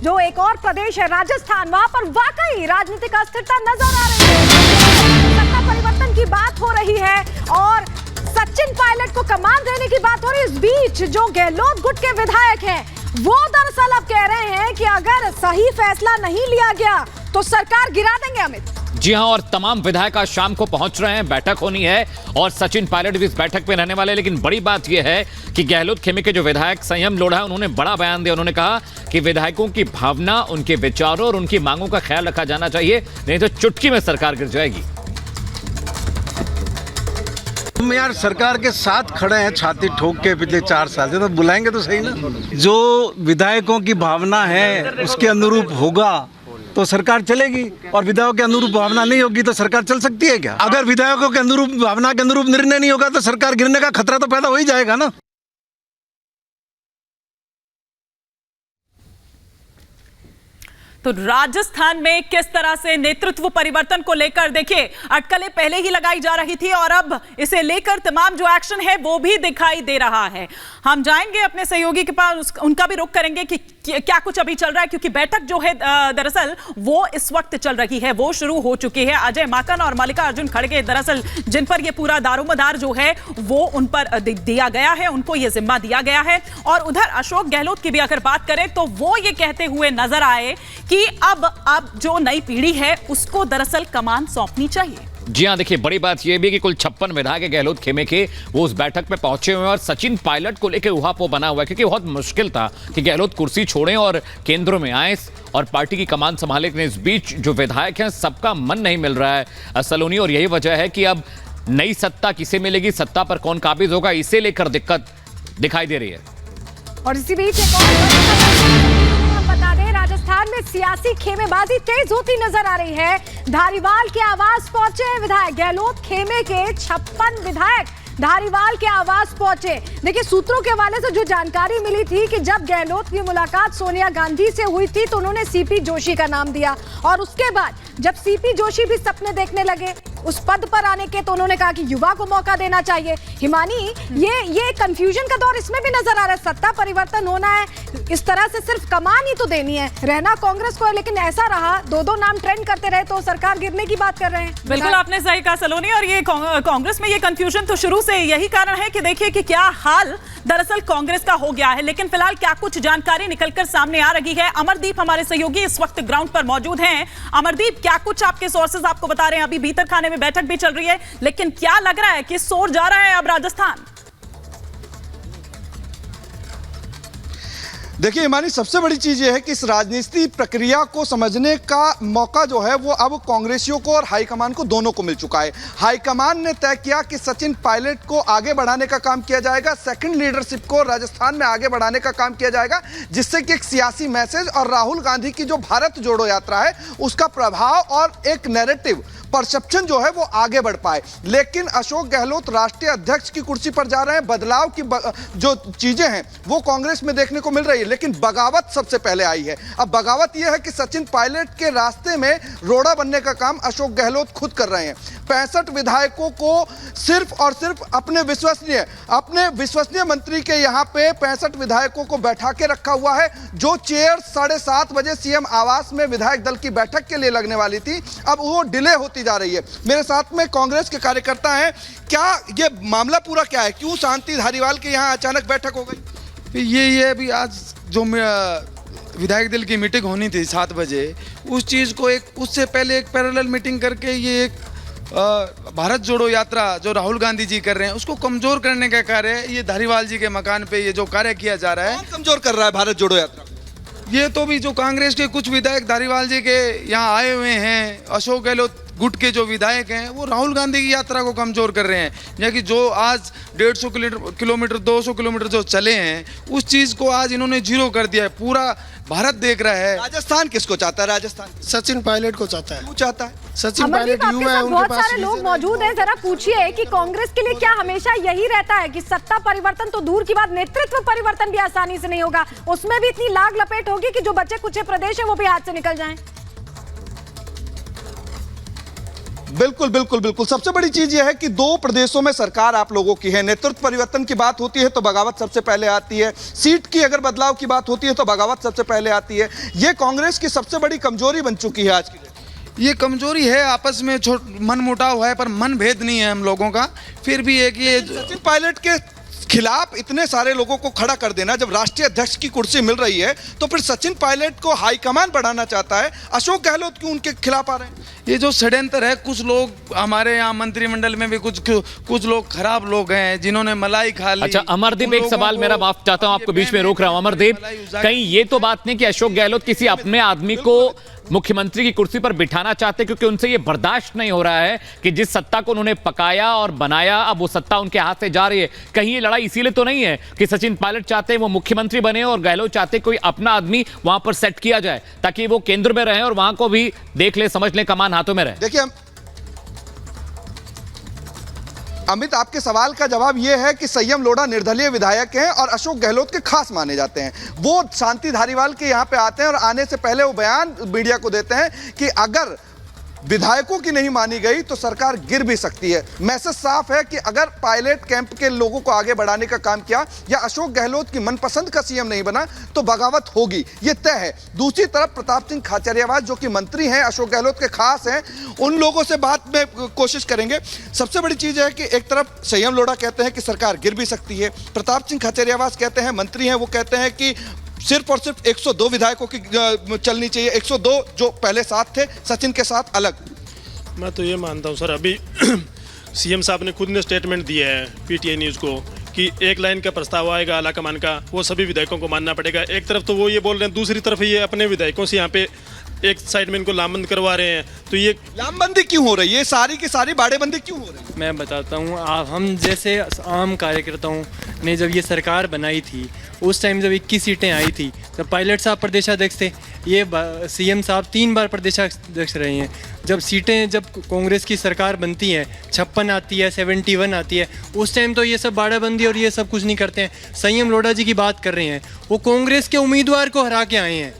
जो एक और प्रदेश है राजस्थान, वहां पर वाकई राजनीतिक अस्थिरता नजर आ रही है। सत्ता परिवर्तन की बात हो रही है और सचिन पायलट को कमान देने की बात हो रही है। इस बीच जो गहलोत गुट के विधायक हैं वो दरअसल अब कह रहे हैं कि अगर सही फैसला नहीं लिया गया तो सरकार गिरा देंगे। अमित जी हां, और तमाम विधायक आज शाम को पहुंच रहे हैं, बैठक होनी है और सचिन पायलट भी इस बैठक में रहने वाले हैं। लेकिन बड़ी बात यह है कि गहलोत खेमे के जो विधायक संयम लोढ़ा, उन्होंने बड़ा बयान दिया। उन्होंने कहा कि विधायकों की भावना, उनके विचारों और उनकी मांगों का ख्याल रखा जाना चाहिए, नहीं तो चुटकी में सरकार गिर जाएगी। हम यार सरकार के साथ खड़े हैं छाती ठोक के पिछले 4 साल से, तो बुलाएंगे तो सही ना। जो विधायकों की भावना है उसके अनुरूप होगा तो सरकार चलेगी, और विधायकों के अनुरूप भावना नहीं होगी तो सरकार चल सकती है क्या? अगर विधायकों के अनुरूप भावना के अनुरूप निर्णय नहीं होगा तो सरकार गिरने का खतरा तो पैदा हो ही जाएगा ना। तो राजस्थान में किस तरह से नेतृत्व परिवर्तन को लेकर देखिए अटकलें पहले ही लगाई जा रही थी और अब इसे लेकर तमाम जो एक्शन है वो भी दिखाई दे रहा है। हम जाएंगे अपने सहयोगी के पास, उनका भी रुख करेंगे कि क्या कुछ अभी चल रहा है, क्योंकि बैठक जो है दरअसल वो इस वक्त चल रही है, वो शुरू हो चुकी है। अजय माकन और मल्लिकार्जुन खड़गे दरअसल जिन पर ये पूरा दारोमदार जो है वो उन पर दिया गया है, उनको ये जिम्मा दिया गया है। और उधर अशोक गहलोत की भी अगर बात करें तो वो ये कहते हुए नजर आए कि अब जो नई पीढ़ी है उसको दरअसल कमान सौंपनी चाहिए। जी हां, देखिए बड़ी बात यह भी कि कुल 56 विधायक गहलोत खेमे के वो उस बैठक में पहुंचे हुए हैं और सचिन पायलट को लेकर उहापोह बना हुआ है, क्योंकि बहुत मुश्किल था कि गहलोत कुर्सी छोड़ें और केंद्र में आए और पार्टी की कमान संभाले। लेकिन इस बीच जो विधायक हैं सबका मन नहीं मिल रहा है सलोनी, और यही वजह है कि अब नई सत्ता किसे मिलेगी, सत्ता पर कौन काबिज होगा, इसे लेकर दिक्कत दिखाई दे रही है। और इसी बीच एक और बता दें, राजस्थान में सियासी खेमेबाजी तेज होती नजर आ रही है। धारीवाल के आवास पहुंचे विधायक, गहलोत खेमे के 56 विधायक धारीवाल के आवास पहुंचे। देखिए सूत्रों के हवाले से जो जानकारी मिली थी कि जब गहलोत की मुलाकात सोनिया गांधी से हुई थी तो उन्होंने सीपी जोशी का नाम दिया, और उसके बाद जब सीपी जोशी भी सपने देखने लगे उस पद पर आने के, तो उन्होंने कहा कि युवा को मौका देना चाहिए। हिमानी, ये कंफ्यूजन का दौर इसमें भी नजर आ रहा है। सत्ता परिवर्तन होना है, इस तरह से सिर्फ कमान ही तो देनी है, रहना कांग्रेस को है, लेकिन ऐसा रहा दो नाम ट्रेंड करते रहे तो सरकार गिरने की बात कर रहे हैं। बिल्कुल आपने सही कहा सलोनी, और ये कांग्रेस में ये कंफ्यूजन तो शुरू से यही कारण है कि देखिए कि क्या हाल दरअसल कांग्रेस का हो गया है। लेकिन फिलहाल क्या कुछ जानकारी निकलकर सामने आ रही है, अमरदीप हमारे सहयोगी इस वक्त ग्राउंड पर मौजूद हैं। अमरदीप, क्या कुछ आपके सोर्सेज आपको बता रहे हैं? अभी भीतर खाने में बैठक भी चल रही है, लेकिन क्या लग रहा है कि शोर जा रहा है अब राजस्थान? देखिए हिमानी, सबसे बड़ी चीज ये है कि इस राजनीतिक प्रक्रिया को समझने का मौका जो है वो अब कांग्रेसियों को और हाईकमान को दोनों को मिल चुका है। हाईकमान ने तय किया कि सचिन पायलट को आगे बढ़ाने का काम किया जाएगा, सेकंड लीडरशिप को राजस्थान में आगे बढ़ाने का काम किया जाएगा, जिससे कि एक सियासी मैसेज और राहुल गांधी की जो भारत जोड़ो यात्रा है उसका प्रभाव और एक नैरेटिव परसेप्शन जो है वो आगे बढ़ पाए। लेकिन अशोक गहलोत राष्ट्रीय अध्यक्ष की कुर्सी पर जा रहे हैं, बदलाव की जो चीजें हैं वो कांग्रेस में देखने को मिल रही है, लेकिन बगावत सबसे पहले आई है। अब बगावत यह है कि सचिन पायलट के रास्ते में रोड़ा बनने का काम अशोक गहलोत खुद कर रहे हैं। 65 विधायकों को सिर्फ और सिर्फ अपने विश्वसनीय मंत्री के यहाँ पे 65 विधायकों को बैठा के रखा हुआ है। जो चेयर 7:30 बजे सीएम आवास में विधायक दल की बैठक के लिए लगने वाली थी, अब वो डिले होती जा रही है। मेरे साथ में कांग्रेस के कार्यकर्ता हैं। क्या ये मामला पूरा क्या है, क्यों शांति धारीवाल के यहाँ अचानक बैठक हो गई? ये अभी आज जो विधायक दल की मीटिंग होनी थी 7 बजे, उस चीज़ को उससे पहले एक पैरेलल मीटिंग करके ये एक भारत जोड़ो यात्रा जो राहुल गांधी जी कर रहे हैं उसको कमजोर करने का कार्य ये धारीवाल जी के मकान पे ये जो कार्य किया जा रहा है। कौन कमजोर कर रहा है भारत जोड़ो यात्रा? ये तो भी जो कांग्रेस के कुछ विधायक धारीवाल जी के यहाँ आए हुए हैं, अशोक गहलोत गुट के जो विधायक हैं वो राहुल गांधी की यात्रा को कमजोर कर रहे हैं। या कि जो आज 150 किलोमीटर 200 किलोमीटर जो चले हैं उस चीज़ को आज इन्होंने जीरो कर दिया है। पूरा भारत देख रहा है। राजस्थान किसको चाहता है? राजस्थान सचिन पायलट को चाहता है। क्यों चाहता है? सचिन पायलट युवा है, उनके बहुत पास सारे लोग मौजूद हैं। जरा पूछिए कि कांग्रेस के लिए क्या हमेशा यही रहता है कि सत्ता परिवर्तन तो दूर की बात, नेतृत्व परिवर्तन भी आसानी से नहीं होगा, उसमें भी इतनी लाग लपेट होगी कि जो बचे कुछ प्रदेश है वो भी हाथ से निकल जाएं। बिल्कुल बिल्कुल बिल्कुल। सबसे बड़ी चीज यह है कि 2 प्रदेशों में सरकार आप लोगों की है। नेतृत्व परिवर्तन की बात होती है तो बगावत सबसे पहले आती है। सीट की अगर बदलाव की बात होती है तो बगावत सबसे पहले आती है। यह कांग्रेस की सबसे बड़ी कमजोरी बन चुकी है आज की डेट। ये कमजोरी है, आपस में मन मुटाव है, पर मन भेद नहीं है हम लोगों का। फिर भी एक ये सचिन पायलट के खिलाफ इतने सारे लोगों को खड़ा कर देना, जब राष्ट्रीय अध्यक्ष की कुर्सी मिल रही है तो फिर सचिन पायलट को हाईकमान बढ़ाना चाहता है, अशोक गहलोत क्यों उनके खिलाफ आ रहे हैं? ये जो षड्यंत्र है, कुछ लोग हमारे यहाँ मंत्रिमंडल में भी कुछ लोग खराब लोग हैं जिन्होंने मलाई खा ली। अच्छा अमरदीप, एक सवाल मेरा, माफ चाहता हूं आपको बीच में रोक रहा हूं। अमरदीप, कहीं ये तो बात नहीं कि अशोक गहलोत किसी अपने आदमी को मुख्यमंत्री की कुर्सी पर बिठाना चाहते, क्योंकि उनसे ये बर्दाश्त नहीं हो रहा है कि जिस सत्ता को उन्होंने पकाया और बनाया अब वो सत्ता उनके हाथ से जा रही है। कहीं ये लड़ाई इसीलिए तो नहीं है कि सचिन पायलट चाहते हैं वो मुख्यमंत्री बने और गहलोत चाहते कोई अपना आदमी वहां पर सेट किया जाए ताकि वो केंद्र में रहे और वहां को भी देख ले समझ ले, कमान हाथों में रहे? देखिए अमित, आपके सवाल का जवाब यह है कि संयम लोढ़ा निर्दलीय विधायक हैं और अशोक गहलोत के खास माने जाते हैं। वो शांति धारीवाल के यहां पे आते हैं और आने से पहले वो बयान मीडिया को देते हैं कि अगर विधायकों की नहीं मानी गई तो सरकार गिर भी सकती है। मैसेज साफ है कि अगर पायलट कैंप के लोगों को आगे बढ़ाने का काम किया या अशोक गहलोत की मनपसंद का सीएम नहीं बना तो बगावत होगी, ये तय है। दूसरी तरफ प्रताप सिंह खाचरियावास जो कि मंत्री हैं, अशोक गहलोत के खास हैं, उन लोगों से बात में कोशिश करेंगे। सबसे बड़ी चीज है कि एक तरफ संयम लोढ़ा कहते हैं कि सरकार गिर भी सकती है, प्रताप सिंह खाचरियावास कहते हैं, मंत्री हैं, वो कहते हैं कि सिर्फ और सिर्फ 102 विधायकों की चलनी चाहिए, 102 जो पहले साथ थे सचिन के साथ अलग। मैं तो ये मानता हूँ सर, अभी सीएम साहब ने खुद ने स्टेटमेंट दिया है पीटीआई न्यूज़ को कि 1 लाइन का प्रस्ताव आएगा आलाकमान का, वो सभी विधायकों को मानना पड़ेगा। एक तरफ तो वो ये बोल रहे हैं, दूसरी तरफ ये अपने विधायकों से यहाँ पे एक साइड में इनको लामबंद करवा रहे हैं। तो ये लामबंदी क्यों हो रही है? सारी की सारी बाड़ेबंदी क्यों हो रही है? मैं बताता हूँ, हम जैसे आम कार्यकर्ताओं ने जब ये सरकार बनाई थी उस टाइम जब 21 सीटें आई थी, जब पायलट साहब प्रदेशाध्यक्ष थे, ये सीएम साहब 3 बार प्रदेशाध्यक्ष रहे हैं। जब सीटें जब कांग्रेस की सरकार बनती है 56 आती है, 71 आती है, उस टाइम तो ये सब बाड़ाबंदी और ये सब कुछ नहीं करते हैं। संयम लोढ़ा जी की बात कर रहे हैं, वो कांग्रेस के उम्मीदवार को हरा के आए हैं।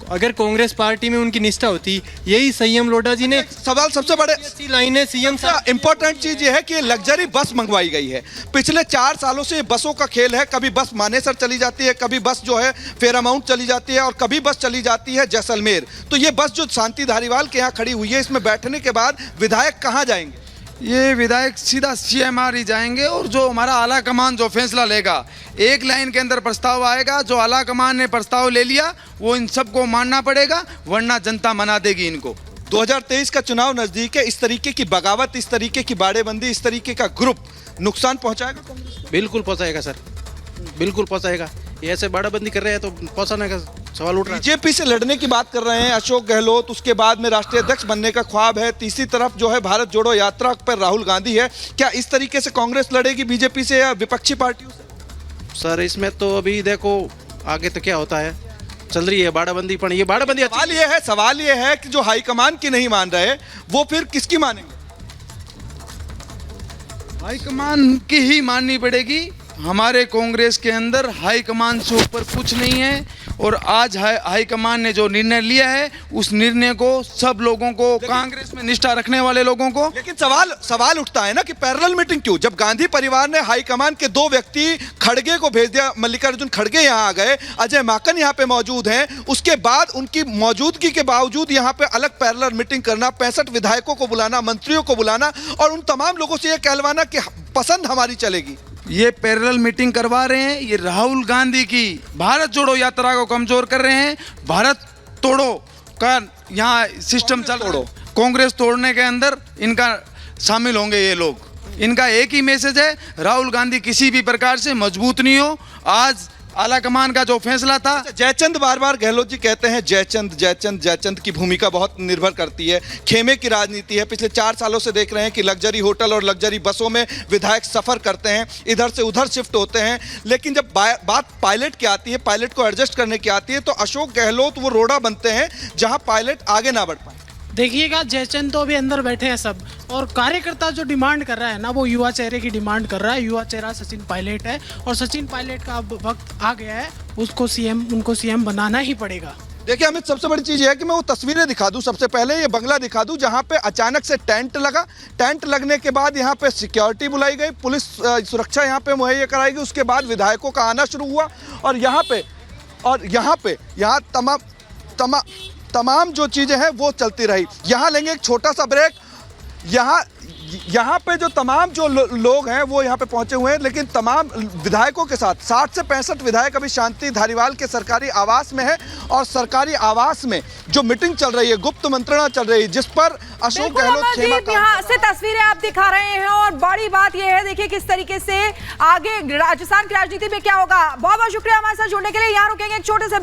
अगर कांग्रेस पार्टी में उनकी निष्ठा होती, यही संयम लोढ़ा जी ने सवाल सबसे बड़े लाइन है सीएम साहब। इंपॉर्टेंट चीज ये है कि लग्जरी बस मंगवाई गई है। पिछले 4 सालों से बसों का खेल है, कभी बस मानेसर चली जाती है, कभी बस जो है फेरामाउंट चली जाती है और कभी बस चली जाती है जैसलमेर। तो ये बस जो शांति धारीवाल के यहाँ खड़ी हुई है, इसमें बैठने के बाद विधायक कहाँ जाएंगे? ये विधायक सीधा सीएमआर ही जाएंगे और जो हमारा आला कमान जो फैसला लेगा, 1 लाइन के अंदर प्रस्ताव आएगा, जो आला कमान ने प्रस्ताव ले लिया वो इन सबको मानना पड़ेगा, वरना जनता मना देगी इनको। 2023 का चुनाव नजदीक है, इस तरीके की बगावत, इस तरीके की बाड़ेबंदी, इस तरीके का ग्रुप नुकसान पहुंचाएगा कांग्रेस को? बिल्कुल पहुंचाएगा सर, बिल्कुल पहुंचाएगा। ये ऐसे बाड़ाबंदी कर रहे हैं तो पहुंचाने का सवाल उठ रहा है। बीजेपी से लड़ने की बात कर रहे हैं अशोक गहलोत, उसके बाद में राष्ट्रीय अध्यक्ष बनने का ख्वाब है, तीसरी तरफ जो है भारत जोड़ो यात्रा पर राहुल गांधी है। क्या इस तरीके से कांग्रेस लड़ेगी बीजेपी से या विपक्षी पार्टियों से? सर इसमें तो अभी देखो आगे तो क्या होता है, चल रही है बाड़ाबंदी, पर ये बाड़ाबंदी सवाल ये है कि जो हाईकमान की नहीं मान रहे वो फिर किसकी मानेंगे? हाईकमान की ही माननी पड़ेगी। हमारे कांग्रेस के अंदर हाईकमान से ऊपर कुछ नहीं है और आज हाईकमान ने जो निर्णय लिया है उस निर्णय को सब लोगों को, कांग्रेस में निष्ठा रखने वाले लोगों को। लेकिन सवाल उठता है ना कि पैरेलल मीटिंग क्यों? जब गांधी परिवार ने हाईकमान के 2 व्यक्ति खड़गे को भेज दिया, मल्लिकार्जुन खड़गे यहाँ आ गए, अजय माकन यहाँ पे मौजूद हैं, उसके बाद उनकी मौजूदगी के बावजूद यहाँ पे अलग पैरेलल मीटिंग करना, 65 विधायकों को बुलाना, मंत्रियों को बुलाना और उन तमाम लोगों से यह कहलवाना कि पसंद हमारी चलेगी। ये पैरेलल मीटिंग करवा रहे हैं, ये राहुल गांधी की भारत जोड़ो यात्रा को कमजोर कर रहे हैं। भारत तोड़ो का यहाँ सिस्टम चल रहा है, कांग्रेस तोड़ने के अंदर इनका शामिल होंगे ये लोग। इनका एक ही मैसेज है, राहुल गांधी किसी भी प्रकार से मजबूत नहीं हो। आज आला कमान का जो फैसला था, जयचंद बार बार गहलोत जी कहते हैं जयचंद जयचंद जयचंद की भूमिका बहुत निर्भर करती है। खेमे की राजनीति है, पिछले 4 सालों से देख रहे हैं कि लग्जरी होटल और लग्जरी बसों में विधायक सफर करते हैं, इधर से उधर शिफ्ट होते हैं। लेकिन जब बात पायलट की आती है, पायलट को एडजस्ट करने की आती है, तो अशोक गहलोत वो रोड़ा बनते हैं जहां पायलट आगे ना बढ़ पाए। देखिएगा जयचंद तो अभी अंदर बैठे हैं सब, और कार्यकर्ता जो डिमांड कर रहा है ना, वो युवा चेहरे की डिमांड कर रहा है। युवा चेहरा सचिन पायलट है और सचिन पायलट का अब वक्त आ गया है, उनको सीएम बनाना ही पड़ेगा। देखिए अमित, सबसे बड़ी चीज ये है कि मैं वो तस्वीरें दिखा दूं। सबसे पहले ये बंगला दिखा दूं जहां पे अचानक से टेंट लगा। टेंट लगने के बाद यहां पे सिक्योरिटी बुलाई गई, पुलिस सुरक्षा यहां पे मुहैया कराई गई। उसके बाद विधायकों का आना शुरू हुआ और यहाँ तमाम जो चीजें हैं वो चलती रही। यहाँ लेंगे एक छोटा सा ब्रेक। यहाँ पे जो तमाम जो लोग हैं वो यहाँ पे पहुंचे हुए हैं, लेकिन तमाम विधायकों के साथ 60 से 65 विधायक अभी शांति धारीवाल के सरकारी आवास में है। और सरकारी आवास में जो मीटिंग चल रही है, गुप्त मंत्रणा चल रही है, जिस पर अशोक गहलोत यहाँ से तस्वीरें आप दिखा रहे हैं। और बड़ी बात यह है, देखिए किस तरीके से आगे राजस्थान की राजनीति में क्या होगा। बहुत बहुत शुक्रिया हमारे साथ जुड़ने के लिए। यहाँ रुकेंगे एक छोटे से